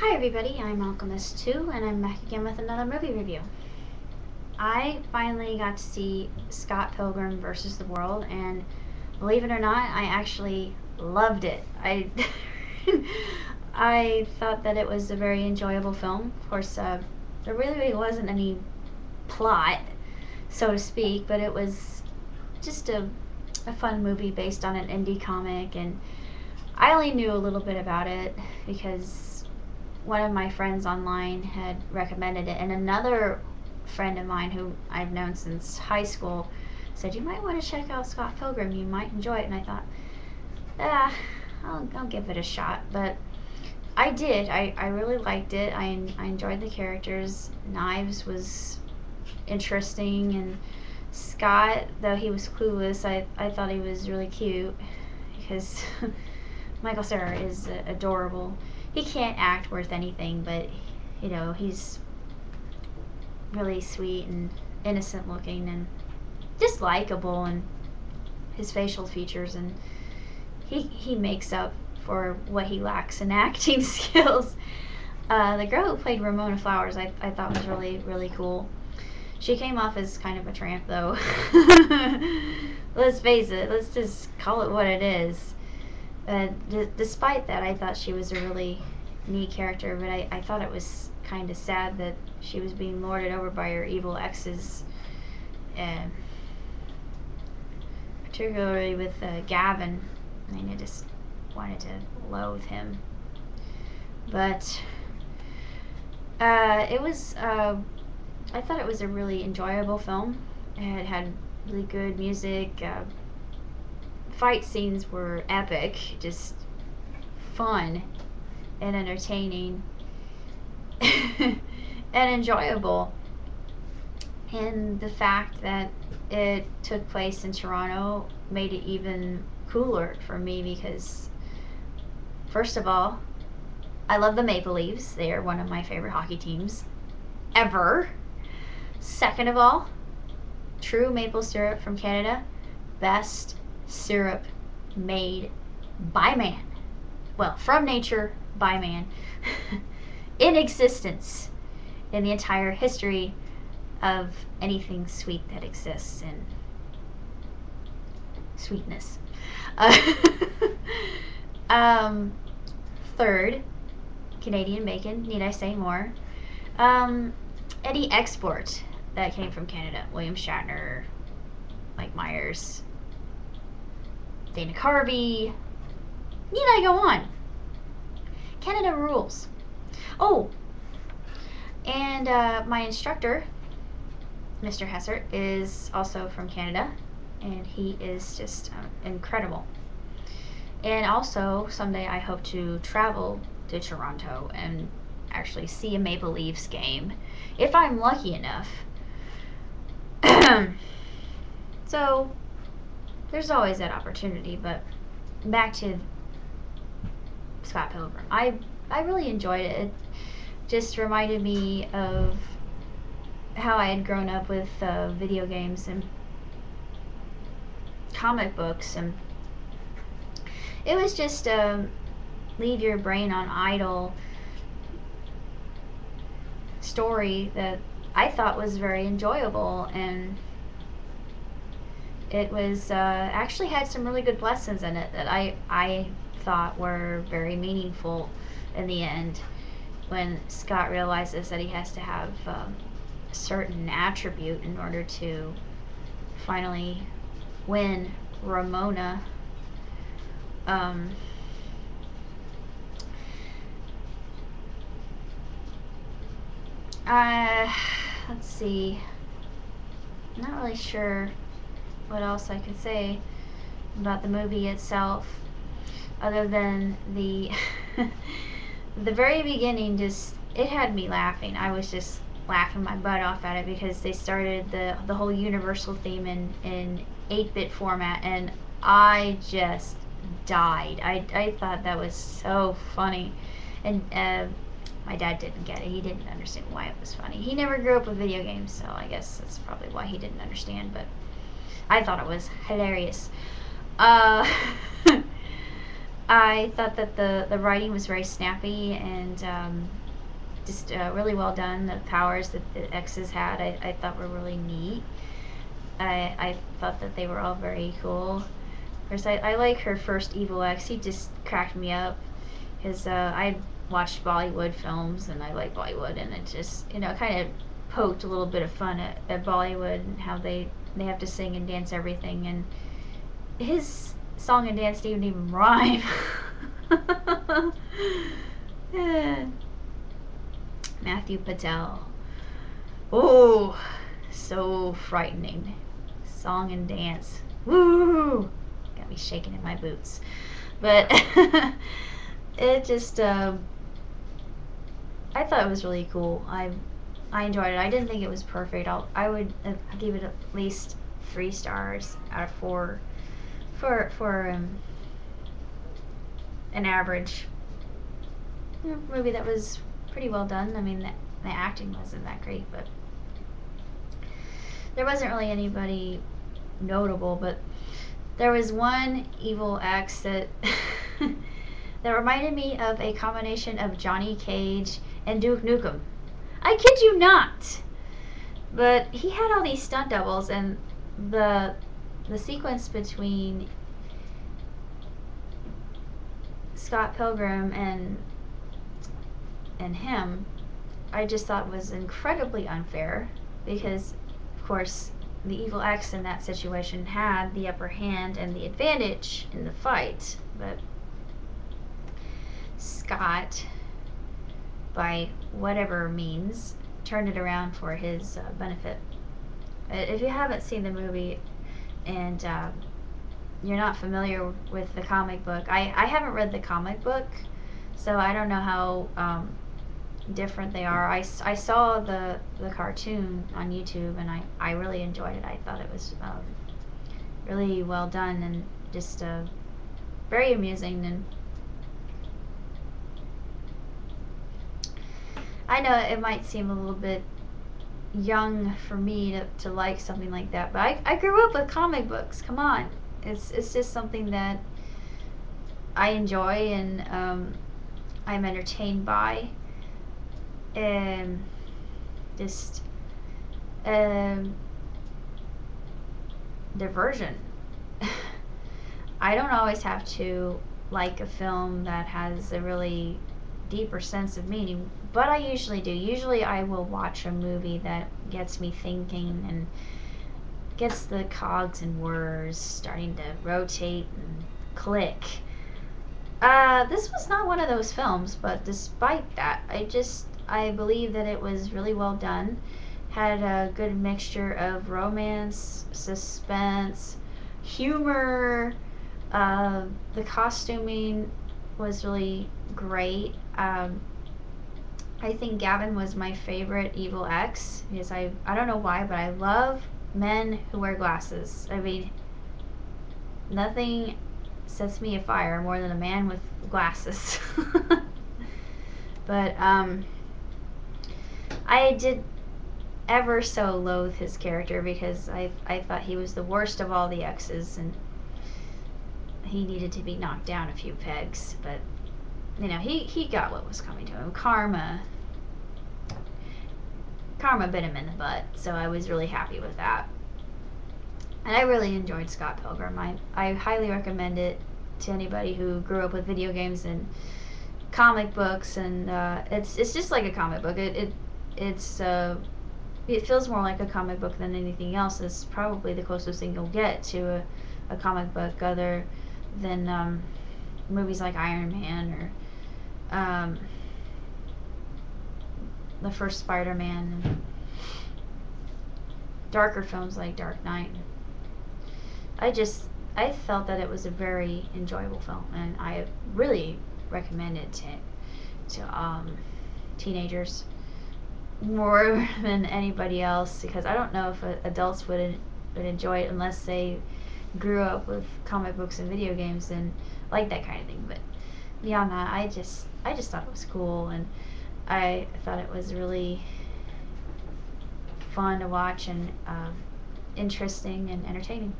Hi everybody, I'm Alchemist2 and I'm back again with another movie review. I finally got to see Scott Pilgrim versus the World, and believe it or not, I actually loved it. I thought that it was a very enjoyable film. Of course, there really wasn't any plot, so to speak, but it was just a fun movie based on an indie comic, and I only knew a little bit about it because one of my friends online had recommended it, and another friend of mine who I've known since high school said, you might want to check out Scott Pilgrim, you might enjoy it. And I thought, I'll give it a shot. But I did. I really liked it. I enjoyed the characters. Knives was interesting, and Scott, though he was clueless, I thought he was really cute because Michael Cera is adorable. He can't act worth anything, but you know, he's really sweet and innocent looking and just likable, and his facial features, and he makes up for what he lacks in acting skills. The girl who played Ramona Flowers I thought was really cool. She came off as kind of a tramp, though. Let's face it, let's just call it what it is. Despite that, I thought she was a really neat character, but I thought it was kind of sad that she was being lorded over by her evil exes, particularly with Gavin. I mean, I just wanted to loathe him. But it was, I thought it was a really enjoyable film. It had really good music. Fight scenes were epic, just fun and entertaining and enjoyable. And the fact that it took place in Toronto made it even cooler for me because, first of all, I love the Maple Leafs. They are one of my favorite hockey teams ever. Second of all, true maple syrup from Canada, best syrup made by man. Well, from nature, by man. In existence in the entire history of anything sweet that exists in sweetness. Third, Canadian bacon. Need I say more? Any export that came from Canada. William Shatner, Mike Myers, Dana Carvey. Need I go on? Canada rules. Oh, and my instructor, Mr. Hessert, is also from Canada, and he is just incredible. And also, someday I hope to travel to Toronto and actually see a Maple Leafs game, if I'm lucky enough. So, there's always that opportunity, but back to Scott Pilgrim. I really enjoyed it. It just reminded me of how I had grown up with video games and comic books, and it was just leave your brain on idle story that I thought was very enjoyable, and it was actually had some really good lessons in it that I thought were very meaningful in the end, when Scott realizes that he has to have a certain attribute in order to finally win Ramona. Let's see. I'm not really sure what else I could say about the movie itself, other than the the very beginning. Just, it had me laughing. I was just laughing my butt off at it because they started the whole Universal theme in 8-bit format, and I just died. I thought that was so funny, and my dad didn't get it. He didn't understand why it was funny. He never grew up with video games, so I guess that's probably why he didn't understand, but I thought it was hilarious. I thought that the writing was very snappy and just really well done. The powers that the X's had, I thought were really neat. I thought that they were all very cool. Of course, I like her first evil X. He just cracked me up. Because I watched Bollywood films and I like Bollywood, and it just, kind of poked a little bit of fun at Bollywood and how they have to sing and dance everything. And his song and dance didn't even rhyme. Yeah. Matthew Patel. Oh, so frightening. Song and dance. Woo! Got me shaking in my boots. But it just, I thought it was really cool. I enjoyed it. I didn't think it was perfect. I would give it at least 3 stars out of 4 for an average movie that was pretty well done. I mean, the acting wasn't that great, but there wasn't really anybody notable. But there was one evil X that that reminded me of a combination of Johnny Cage and Duke Nukem. I kid you not. But he had all these stunt doubles, and the sequence between Scott Pilgrim and him, I just thought was incredibly unfair because, of course, the evil X in that situation had the upper hand and the advantage in the fight, but Scott, by whatever means, turned it around for his benefit. If you haven't seen the movie and you're not familiar with the comic book, I haven't read the comic book, so I don't know how different they are. I saw the cartoon on YouTube, and I really enjoyed it. I thought it was really well done and just very amusing. And I know it might seem a little bit young for me to like something like that, but I grew up with comic books. Come on. It's just something that I enjoy and I'm entertained by. And just diversion. I don't always have to like a film that has a really deeper sense of meaning, but I usually do. Usually I will watch a movie that gets me thinking and gets the cogs and whirs starting to rotate and click. This was not one of those films, but despite that, I believe that it was really well done. Had a good mixture of romance, suspense, humor. The costuming was really great. I think Gavin was my favorite evil X because I don't know why, but I love men who wear glasses. I mean, nothing sets me afire more than a man with glasses. But I did ever so loathe his character because I thought he was the worst of all the X's, and he needed to be knocked down a few pegs. But he got what was coming to him. Karma bit him in the butt, so I was really happy with that. And I really enjoyed Scott Pilgrim. I highly recommend it to anybody who grew up with video games and comic books, and it's just like a comic book. It feels more like a comic book than anything else. It's probably the closest thing you'll get to a comic book, other than movies like Iron Man or the first Spider-Man, and darker films like Dark Knight. I felt that it was a very enjoyable film, and I really recommend it to teenagers more than anybody else, because I don't know if adults would enjoy it unless they grew up with comic books and video games and like that kind of thing. But beyond that, I just thought it was cool, and I thought it was really fun to watch and interesting and entertaining.